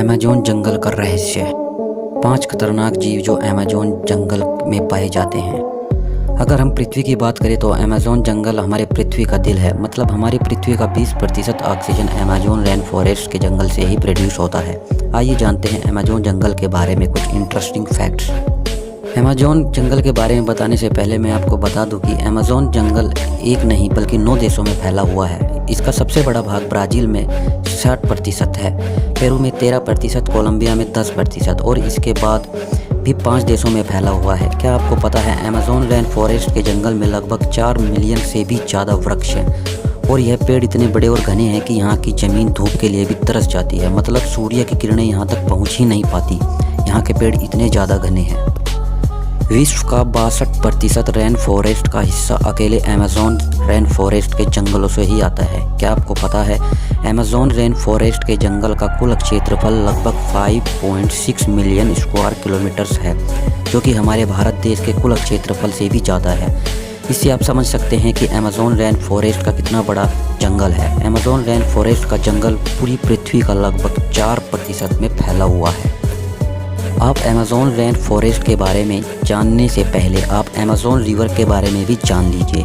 Amazon जंगल का रहस्य। 5 खतरनाक जीव जो अमेज़न जंगल में पाए जाते हैं। अगर हम पृथ्वी की बात करें तो अमेज़न जंगल हमारे पृथ्वी का दिल है। मतलब हमारी पृथ्वी का 20% ऑक्सीजन अमेज़न रेन फॉरेस्ट के जंगल से ही प्रोड्यूस होता है। आइए जानते हैं अमेज़न जंगल के बारे में कुछ इंटरेस्टिंग फैक्ट्स। अमेज़न जंगल के बारे में बताने से पहले मैं आपको बता दूं कि अमेज़न जंगल एक नहीं बल्कि 9 देशों में फैला हुआ है। इसका सबसे बड़ा भाग ब्राज़ील में 60% है, पेरू में 13%, कोलंबिया में 10% और इसके बाद भी 5 देशों में फैला हुआ है। क्या आपको पता है अमेज़न रेन फॉरेस्ट के जंगल में लगभग 4 मिलियन से भी ज़्यादा वृक्ष हैं और यह पेड़ इतने बड़े और घने हैं कि यहाँ की ज़मीन धूप के लिए भी तरस जाती है। मतलब सूर्य की किरणें यहाँ तक पहुँच ही नहीं पाती, यहाँ के पेड़ इतने ज़्यादा घने हैं। विश्व का 62% रेन फॉरेस्ट का हिस्सा अकेले अमेज़न रेन फॉरेस्ट के जंगलों से ही आता है। क्या आपको पता है अमेज़न रेन फॉरेस्ट के जंगल का कुल क्षेत्रफल लगभग 5.6 मिलियन स्क्वायर किलोमीटर्स है, जो कि हमारे भारत देश के कुल क्षेत्रफल से भी ज़्यादा है। इससे आप समझ सकते हैं कि अमेज़न रेन फॉरेस्ट का कितना बड़ा जंगल है। अमेज़न रेन फॉरेस्ट का जंगल पूरी पृथ्वी का लगभग 4% में फैला हुआ है। आप अमेज़न रेन फॉरेस्ट के बारे में जानने से पहले आप अमेज़न रिवर के बारे में भी जान लीजिए।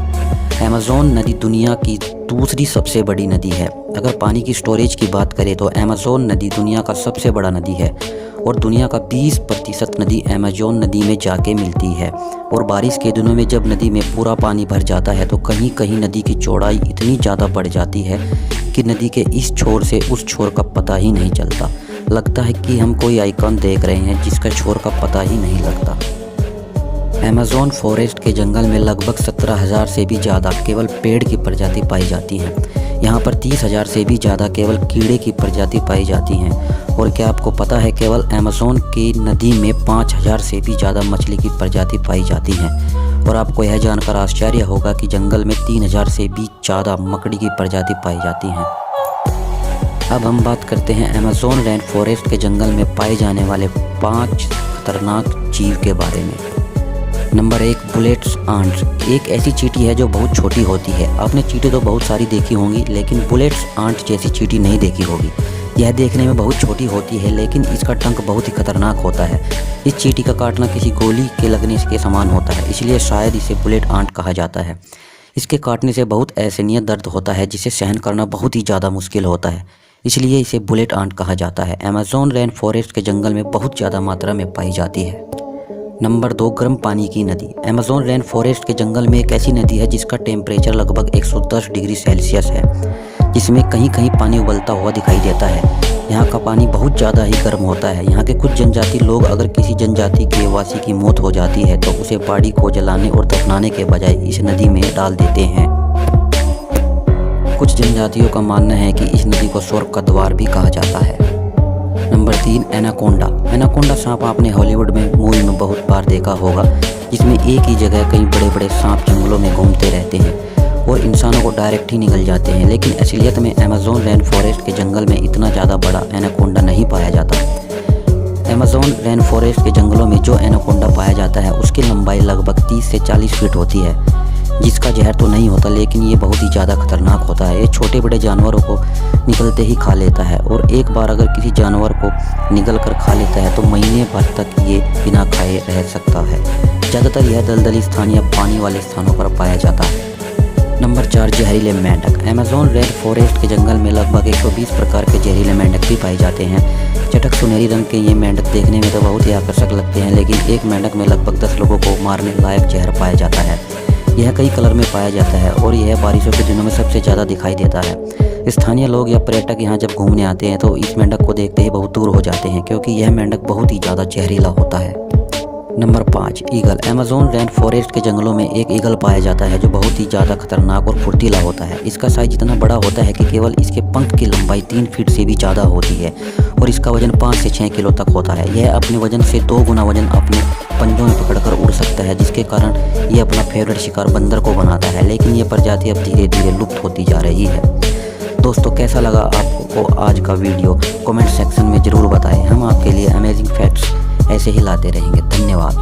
अमेज़न नदी दुनिया की दूसरी सबसे बड़ी नदी है। अगर पानी की स्टोरेज की बात करें तो अमेज़न नदी दुनिया का सबसे बड़ा नदी है और दुनिया का 20% नदी अमेज़न नदी में जाके मिलती है। और बारिश के दिनों में जब नदी में पूरा पानी भर जाता है तो कहीं कहीं नदी की चौड़ाई इतनी ज़्यादा बढ़ जाती है कि नदी के इस छोर से उस छोर का पता ही नहीं चलता। लगता है कि हम कोई आइकॉन देख रहे हैं जिसका छोर का पता ही नहीं लगता। अमेज़न फॉरेस्ट के जंगल में लगभग 17,000 से भी ज़्यादा केवल पेड़ की प्रजाति पाई जाती हैं। यहाँ पर 30,000 से भी ज़्यादा केवल कीड़े की प्रजाति पाई जाती हैं। और क्या आपको पता है केवल अमेज़न की नदी में 5,000 से भी ज़्यादा मछली की प्रजाति पाई जाती हैं। और आपको यह जानकर आश्चर्य होगा कि जंगल में 3,000 से भी ज़्यादा मकड़ी की प्रजाति पाई जाती हैं। अब हम बात करते हैं अमेज़न रेन फॉरेस्ट के जंगल में पाए जाने वाले 5 खतरनाक जीव के बारे में। Number 1, bullet ant. एक ऐसी चींटी है जो बहुत छोटी होती है। आपने चींटी तो बहुत सारी देखी होंगी लेकिन बुलेट आंट जैसी चींटी नहीं देखी होगी। यह देखने में बहुत छोटी होती है लेकिन इसका डंक बहुत ही खतरनाक होता है। इस चींटी का काटना किसी गोली के लगने के समान होता है, इसलिए शायद इसे बुलेट आंट कहा जाता है। इसके काटने से बहुत असहनीय दर्द होता है जिसे सहन करना बहुत ही ज़्यादा मुश्किल होता है, इसलिए इसे बुलेट आंट कहा जाता है। अमेज़न रेन फॉरेस्ट के जंगल में बहुत ज़्यादा मात्रा में पाई जाती है। नंबर 2, गर्म पानी की नदी। अमेज़न रेन फॉरेस्ट के जंगल में एक ऐसी नदी है जिसका टेम्परेचर लगभग 110 डिग्री सेल्सियस है, जिसमें कहीं कहीं पानी उबलता हुआ दिखाई देता है। यहाँ का पानी बहुत ज़्यादा ही गर्म होता है। यहाँ के कुछ जनजाति लोग अगर किसी जनजाति के वासी की मौत हो जाती है तो उसे बॉडी को जलाने और दफनाने के बजाय इस नदी में डाल देते हैं। कुछ जनजातियों का मानना है कि इस नदी को स्वर्ग का द्वार भी कहा जाता है। Number 3, anaconda. एनाकोंडा सांप आपने हॉलीवुड में मूवी में बहुत बार देखा होगा, जिसमें एक ही जगह कई बड़े बड़े सांप जंगलों में घूमते रहते हैं और इंसानों को डायरेक्ट ही निगल जाते हैं। लेकिन असलियत में अमेज़न रेन फॉरेस्ट के जंगल में इतना ज़्यादा बड़ा एनाकोंडा नहीं पाया जाता। अमेज़न रेन फॉरेस्ट के जंगलों में जो एनाकोंडा पाया जाता है उसकी लंबाई लगभग 30 से 40 फीट होती है, जिसका जहर तो नहीं होता लेकिन ये बहुत ही ज़्यादा खतरनाक होता है। ये छोटे बड़े जानवरों को निगलते ही खा लेता है और एक बार अगर किसी जानवर को निगल कर खा लेता है तो महीने भर तक ये बिना खाए रह सकता है। ज़्यादातर यह दलदली स्थान या पानी वाले स्थानों पर पाया जाता है। नंबर 4, जहरीले मेंढक। अमेज़न रेन फॉरेस्ट के जंगल में लगभग 120 प्रकार के जहरीले मेंढक भी पाए जाते हैं। चटक सुनहरी रंग के ये मेंढक देखने में तो बहुत ही आकर्षक लगते हैं, लेकिन एक मेंढक में लगभग 10 लोगों को मारने लायक जहर पाया जाता है। यह कई कलर में पाया जाता है और यह बारिशों के दिनों में सबसे ज़्यादा दिखाई देता है। स्थानीय लोग या पर्यटक यहाँ जब घूमने आते हैं तो इस मेंढक को देखते ही बहुत दूर हो जाते हैं, क्योंकि यह मेंढक बहुत ही ज़्यादा जहरीला होता है। Number 5, eagle. Amazon rain forest के जंगलों में एक ईगल पाया जाता है जो बहुत ही ज़्यादा खतरनाक और फुर्तीला होता है। इसका साइज इतना बड़ा होता है कि केवल इसके पंख की लंबाई 3 फीट से भी ज़्यादा होती है और इसका वजन 5 से 6 किलो तक होता है। यह अपने वजन से 2 गुना वजन अपने पंजों में पकड़कर उड़ सकता है, जिसके कारण ये अपना फेवरेट शिकार बंदर को बनाता है। लेकिन ये प्रजाति अब धीरे धीरे लुप्त होती जा रही है। दोस्तों, कैसा लगा आपको आज का वीडियो? कमेंट सेक्शन में ज़रूर बताएं। हम आपके लिए अमेजिंग फैक्ट्स ऐसे ही लाते रहेंगे। धन्यवाद।